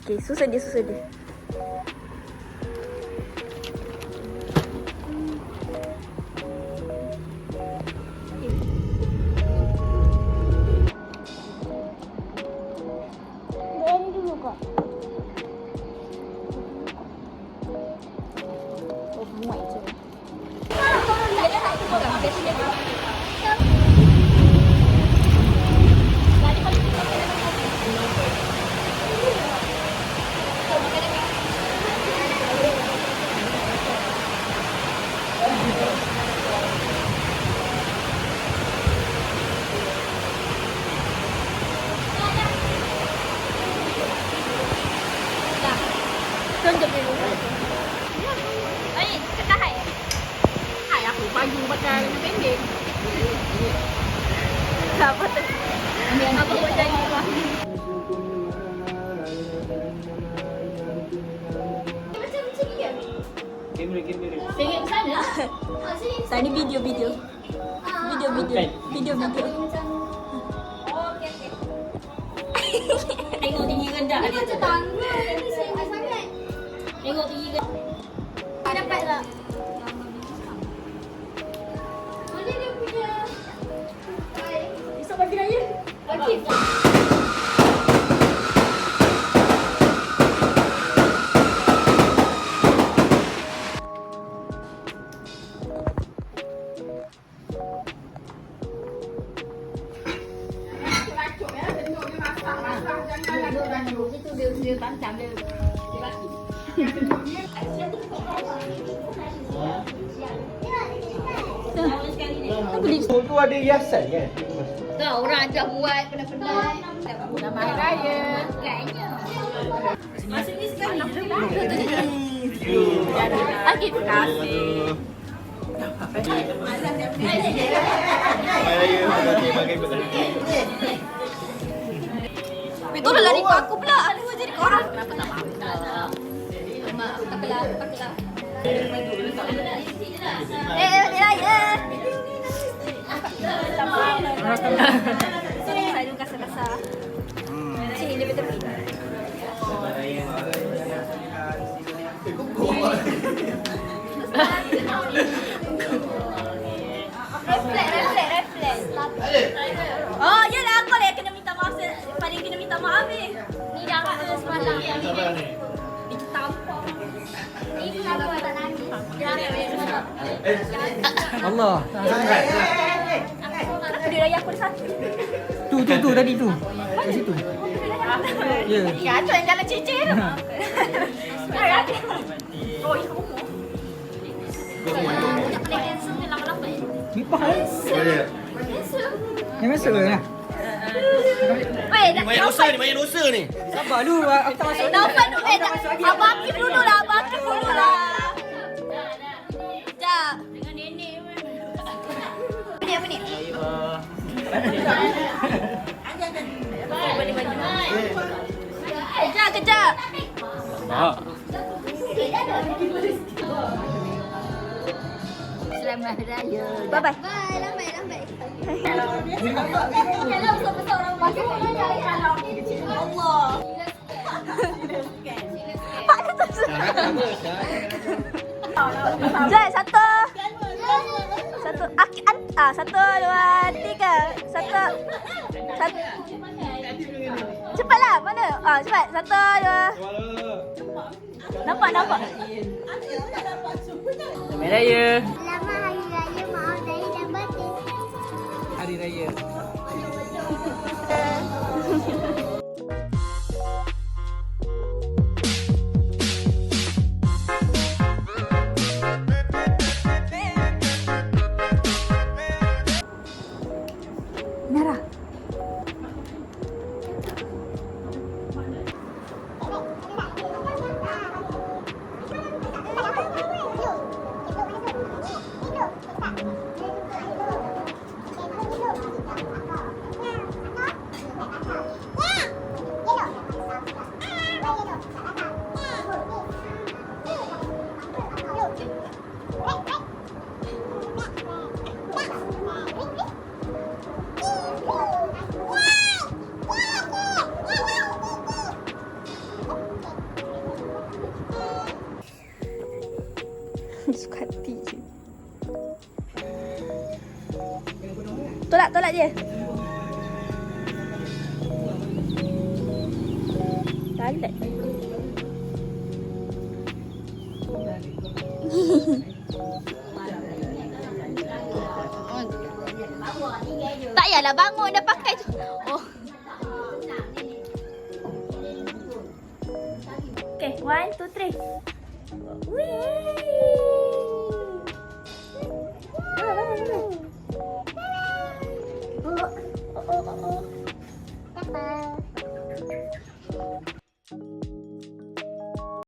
Okay, susun dia. Dari dulu kok. Oh, muat je. Tunjuk dulu. Ini kata hai. Hai aku baju pakai pendek. Apa tu? Apa buat jadi apa? Macam ni kan? Kamera. Tengok sana. Tadi video. Video. Tengok tinggi rendah. Dia macam tangga. Ini saya sangat. Tengok tinggi rendah. Dapat tak? Mana dia punya? Esok bagi raya. Okey. Dia pancang dia. Dia bagi. Tu ada hiasan kan? Tu orang ajar buat benda-benda. Selamat Hari Raya. Kayaknya. Masa ni sekali je. Okey, terima kasih. Itu dah lari kat aku pula. Aduh, jadi korang. Kenapa tak maaf? Mak, taklah. Raya. Tak maaf. Sorry, saya dulu kasar-kasar. Sini, dia betul. Reflect. Oh, yalah aku lah yang kena minta maaf. Paling kena minta maaf ni. Ni dah kena semalam. Ni tampar. Ni kenapa tak nangis? Allah. Kenapa dia raya aku ada satu? Tu tadi tu. Kat situ. Ya. Ya, tu yang jalan ceceh tu. Oh, ini kamu. Nak play handsome ni lama-lama ni. Mipah kan? Handsome. Yang biasa lah. Weh, Banyak dosa ni. Sabar dulu. Aku tak masuk. Taufan dulu. Abang Akif dulu lah. Sekejap. Dengan nenek pun. Apa ni? Kejap. Selamat Hari Raya. Bye-bye. Bye, lambat. Kalau besar-besar orang masuk orang cari halau. Allah. Jom, satu. Satu, dua, tiga. Satu. Cepatlah, mana? Cepat. Satu, dua. Nampak. Selamat Raya. Selamat Hari Raya, maaf lahir dan batin. Hari Raya. Nara. Tolak dia. Galat. Tak payahlah bangun dah pakai tu. Oh. Okay, 1, 2, 3. Wih.